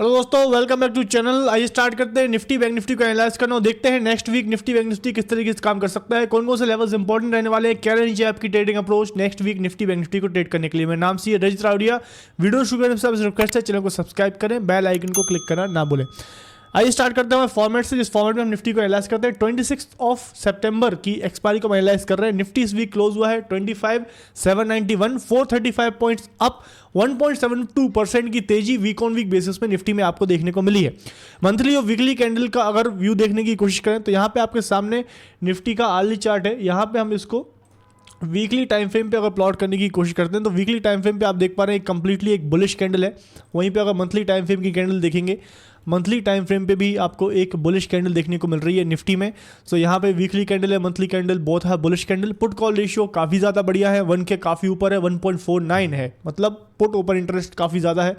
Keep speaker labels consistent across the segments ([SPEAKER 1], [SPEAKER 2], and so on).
[SPEAKER 1] Hello दोस्तों, welcome back to channel. आइए start करते हैं निफ्टी बैंक निफ्टी को एनालाइज करना और देखते हैं next week Nifty bank Nifty किस तरीके से काम कर सकता है, कौन कौन से लेवल्स इंपॉर्टेंट रहने वाले हैं, क्या रहनी चाहिए आपकी trading approach next week Nifty bank Nifty को ट्रेड करने के लिए। मेरा नाम सी रजित रावड़िया। वीडियो शुरू करने से रिक्वेस्ट है चैनल को सब्सक्राइब करें, बेल आइकन को क्लिक करना ना भूलें। आइए स्टार्ट करते हैं फॉर्मेट से, जिस फॉर्मेट में हम निफ्टी को एनालाइज करते हैं। 26 सितंबर की एक्सपायरी को हम एनालाइज कर रहे हैं। निफ्टी इस वीक क्लोज हुआ है 25,791, 435 पॉइंट्स अप, 1.72% की तेजी वीक ऑन वीक बेसिस में निफ्टी में आपको देखने को मिली है। मंथली और वीकली कैंडल का अगर व्यू देखने की कोशिश करें तो यहाँ पे आपके सामने निफ्टी का आर्ली चार्ट है। यहाँ पे हम इसको वीकली टाइम फ्रेम पे अगर प्लॉट करने की कोशिश करते हैं तो वीकली टाइम फ्रेम पे आप देख पा रहे हैं कंप्लीटली एक बुलिश कैंडल है। वहीं पे अगर मंथली टाइम फ्रेम की कैंडल देखेंगे, मंथली टाइम फ्रेम पे भी आपको एक बुलिश कैंडल देखने को मिल रही है निफ्टी में। सो यहाँ पे वीकली कैंडल है, मंथली कैंडल, बोथ है bullish candle. Put call ratio काफ़ी ज़्यादा बढ़िया है, 1 के काफ़ी ऊपर है, 1.49 है, मतलब पुट ओपन इंटरेस्ट काफ़ी ज़्यादा है।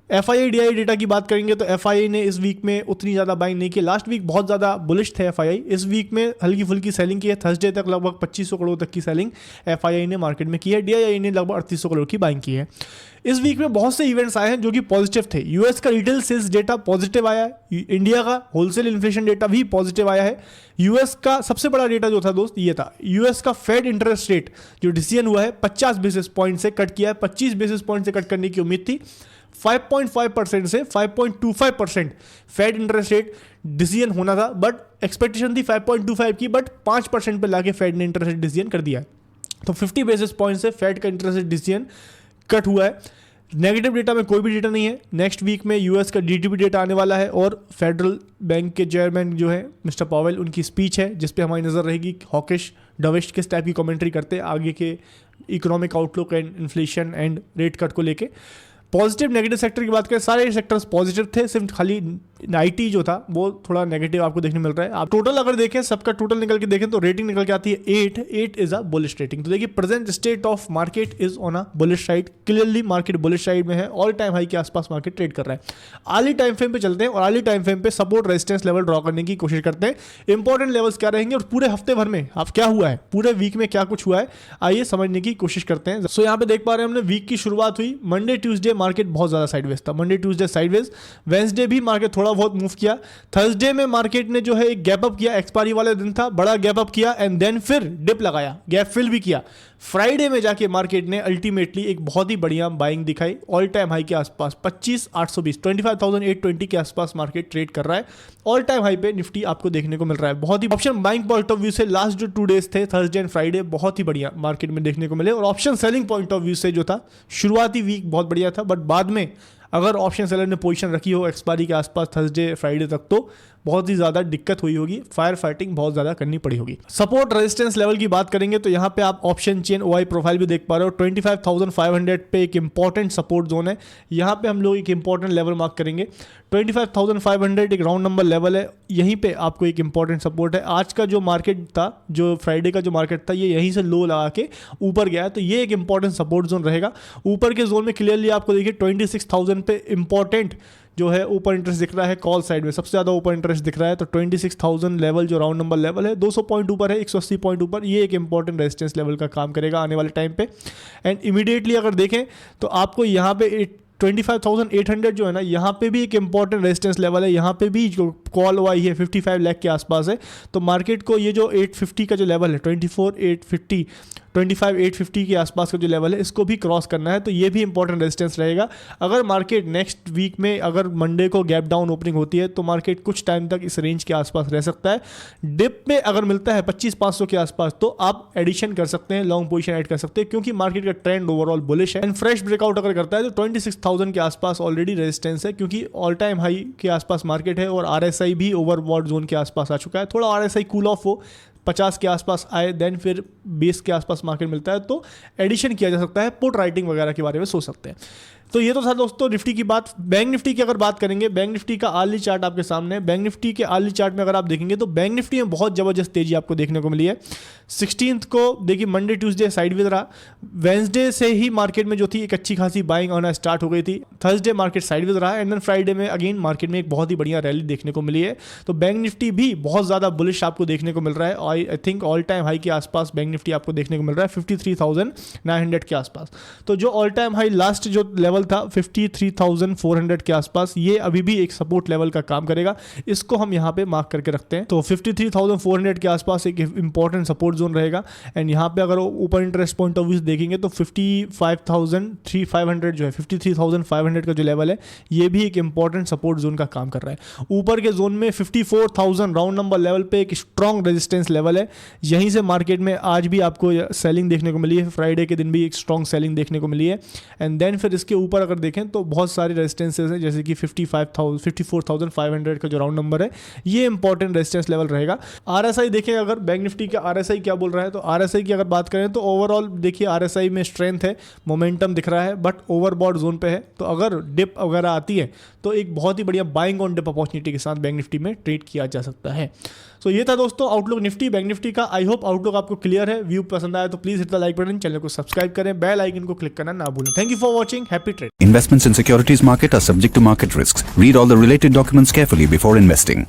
[SPEAKER 1] FII DI डेटा की बात करेंगे तो FII ने इस वीक में उतनी ज़्यादा बाइंग नहीं की। लास्ट वीक बहुत ज़्यादा बुलिश थे FII, इस वीक में हल्की फुल्की सेलिंग की है। थर्सडे तक लगभग 2500 करोड़ तक की सेलिंग FII ने मार्केट में की है। DII ने लगभग 3800 करोड़ की बाइंग की है। इस वीक में बहुत से इवेंट्स आए हैं जो कि पॉजिटिव थे। US का रिटेल सेल्स डेटा पॉजिटिव आया है, इंडिया का होलसेल इन्फ्लेशन डेटा भी पॉजिटिव आया है। US का सबसे बड़ा डेटा जो था दोस्त ये था, US का फेड इंटरेस्ट रेट जो डिसीजन हुआ है 50 बेसिस पॉइंट से कट किया है। 25 बेसिस पॉइंट से कट करने की उम्मीद थी, 5.5% से 5.25% फेड इंटरेस्ट रेट डिसीजन होना था, बट एक्सपेक्टेशन थी 5.25 की, बट 5% पे लाके फेड ने इंटरेस्ट रेट डिसीजन कर दिया है। तो 50 बेसिस पॉइंट से फेड का इंटरेस्ट रेट डिसीजन कट हुआ है। नेगेटिव डेटा में कोई भी डेटा नहीं है। नेक्स्ट वीक में US का DTP डेटा आने वाला है और फेडरल बैंक के चेयरमैन जो है मिस्टर पावेल, उनकी स्पीच है जिस पे हमारी नज़र रहेगी। हॉकिश डविश किस टाइप की कमेंट्री करते हैं आगे के economic outlook and inflation and rate cut को लेके। पॉजिटिव नेगेटिव सेक्टर की बात करें, सारे सेक्टर्स पॉजिटिव थे, सिर्फ खाली IT जो था वो थोड़ा नेगेटिव आपको देखने मिल रहा है। आप टोटल अगर देखें, सबका टोटल निकल के देखें तो रेटिंग निकल के आती है 8 इज अ बुलिश रेटिंग। तो देखिए present state of market is on a bullish side, clearly market bullish side में है, ऑल टाइम हाई के आसपास मार्केट ट्रेड कर रहा है। अर्ली टाइम फ्रेम पे चलते हैं और अर्ली टाइम फ्रेम पे सपोर्ट रेजिस्टेंस लेवल ड्रॉ करने की कोशिश करते हैं। इंपॉर्टेंट लेवल्स क्या रहेंगे और पूरे हफ्ते भर में आप क्या हुआ है, पूरे वीक में क्या कुछ हुआ है, आइए समझने की कोशिश करते हैं। सो यहाँ पे देख पा रहे हैं हमने वीक की शुरुआत हुई मंडे ट्यूसडे, मार्केट बहुत ज्यादा साइडवेज था। मंडे ट्यूसडे साइडवेज, वेंसडे भी मार्केट थोड़ा बहुत मूव किया। थर्सडे में मार्केट ने जो है एक गैप अप किया, एक्सपायरी वाले दिन था, बड़ा गैप अप किया एंड देन फिर डिप लगाया, गैप फिल भी किया। फ्राइडे में जाके मार्केट ने अल्टीमेटली एक बहुत ही बढ़िया बाइंग दिखाई, ऑल टाइम हाई के आसपास 25,820 25,820 के आसपास मार्केट ट्रेड कर रहा है। ऑल टाइम हाई पे निफ्टी आपको देखने को मिल रहा है। बहुत ही option buying point of view से लास्ट जो 2 डेज थे थर्सडे एंड फ्राइडे बहुत ही बढ़िया मार्केट में देखने को मिले, और option selling point of view से जो था शुरुआती वीक बहुत बढ़िया था, बट बाद में अगर ऑप्शन सेलर ने पोजीशन रखी हो एक्सपायरी के आसपास थर्सडे फ्राइडे तक तो बहुत ही ज़्यादा दिक्कत हुई होगी, फायर फाइटिंग बहुत ज़्यादा करनी पड़ी होगी। सपोर्ट रेजिस्टेंस लेवल की बात करेंगे तो यहाँ पे आप ऑप्शन चेन OI प्रोफाइल भी देख पा रहे हो। 25,500 पे एक इंपॉर्टेंट सपोर्ट जोन है, यहाँ पे हम लोग एक इंपॉर्टेंट लेवल मार्क करेंगे। 25,500 एक राउंड नंबर लेवल है, यहीं पे आपको एक इंपॉर्टेंट सपोर्ट है। आज का जो मार्केट था, जो फ्राइडे का जो मार्केट था, ये यहीं से लो लगा के ऊपर गया है, तो ये एक इंपॉर्टेंट सपोर्ट जोन रहेगा। ऊपर के जोन में क्लियरली आपको देखिए 26,000 पे इंपॉर्टेंट जो है ऊपर इंटरेस्ट दिख रहा है, कॉल साइड में सबसे ज़्यादा ऊपर इंटरेस्ट दिख रहा है। तो 26,000 लेवल जो राउंड नंबर लेवल है 200 पॉइंट ऊपर है, 180 पॉइंट ऊपर, ये एक इंपॉर्टेंट रेजिस्टेंस लेवल का काम करेगा आने वाले टाइम पे। एंड इमीडिएटली अगर देखें तो आपको यहाँ पे 25,800 जो है ना, यहाँ पे भी एक इंपॉर्टेंट रेजिस्टेंस लेवल है। यहाँ पे भी जो कॉल हुआ है 55 लाख के आसपास है, तो मार्केट को ये जो 850 का जो लेवल है 25,850 के आसपास का जो लेवल है, इसको भी क्रॉस करना है, तो ये भी इंपॉर्टेंट रेजिस्टेंस रहेगा। अगर मार्केट नेक्स्ट वीक में अगर मंडे को गैप डाउन ओपनिंग होती है तो मार्केट कुछ टाइम तक इस रेंज के आसपास रह सकता है। डिप में अगर मिलता है 25,500 के आसपास तो आप एडिशन कर सकते हैं, लॉन्ग पोजीशन ऐड कर सकते हैं, क्योंकि मार्केट का ट्रेंड ओवरऑल बुलिश है। एंड फ्रेश ब्रेकआउट अगर करता है तो 26,000 के आसपास ऑलरेडी रेजिस्टेंस है, क्योंकि ऑल टाइम हाई के आसपास मार्केट है और RSI भी ओवरबॉट जोन के आसपास आ चुका है। थोड़ा RSI कूल ऑफ हो, 50 के आसपास आए, देन फिर 20 के आसपास मार्केट मिलता है तो एडिशन किया जा सकता है, पुट राइटिंग वगैरह के बारे में सोच सकते हैं। तो ये तो था दोस्तों निफ्टी की बात। बैंक निफ्टी की अगर बात करेंगे, बैंक निफ्टी का अर्ली चार्ट आपके सामने है। बैंक निफ्टी के अर्ली चार्ट में अगर आप देखेंगे तो बैंक निफ्टी में बहुत जबरदस्त तेजी आपको देखने को मिली है। 16 को देखिए मंडे ट्यूसडे साइडवेज रहा, वेंसडे से ही मार्केट में जो थी एक अच्छी खासी बाइंग आना स्टार्ट हो गई थी, थर्सडे मार्केट साइडवेज रहा एंड देन फ्राइडे में अगेन मार्केट में एक बहुत ही बढ़िया रैली देखने को मिली है। तो बैंक निफ्टी भी बहुत ज़्यादा बुलिश आपको देखने को मिल रहा है। I think all time high के आसपास बैंक निफ्टी आपको देखने को मिल रहा है 53,900 के आसपास। तो जो ऑल टाइम हाई लास्ट जो लेवल लेवल था 53,400 के आसपास, ये अभी भी एक सपोर्ट लेवल का काम करेगा, इसको हम यहाँ पे मार्क करके रखते हैं। तो 53,400 के आसपास एक इंपॉर्टेंट सपोर्ट जोन रहेगा। एंड यहाँ पे अगर ऊपर इंटरेस्ट पॉइंट ऑफ व्यू देखेंगे तो 55,500 जो है 53,500 का जो लेवल है ये भी एक इंपॉर्टेंट सपोर्ट जोन का काम कर रहा है। ऊपर के जोन में 54,000 राउंड नंबर लेवल पे एक स्ट्रॉन्ग रेजिस्टेंस लेवल है, यहीं से मार्केट में आज भी आपको सेलिंग देखने को मिली है, फ्राइडे के दिन भी एक स्ट्रॉन्ग सेलिंग देखने को मिली है। एंड देन फिर इसके ऊपर अगर देखें तो बहुत सारे रेजिस्टेंसेज हैं, जैसे कि 54,500 का जो राउंड नंबर है ये इंपॉर्टेंट रेजिस्टेंस लेवल रहेगा। आरएसआई देखें अगर बैंक निफ्टी का आरएसआई क्या बोल रहा है, तो आरएसआई की अगर बात करें तो ओवरऑल देखिए आरएसआई में स्ट्रेंथ है, मोमेंटम दिख रहा है, बट ओवरबॉट जोन पे है। तो अगर डिप वगैरह आती है तो एक बहुत ही बढ़िया बाइंग ऑन डिप अपॉर्चुनिटी के साथ बैंक निफ्टी में ट्रेड किया जा सकता है। सो ये था दोस्तों आउटलुक निफ्टी बैंक निफ्टी का। आई होप आउटलुक आपको क्लियर है। व्यू पसंद आया तो please hit the like button, channel को सब्सक्राइब करें, बेल आइकन को क्लिक करना ना भूलें। Thank you for watching, happy trade.
[SPEAKER 2] Investments in securities market are subject to market risks. Read all the related documents carefully before investing.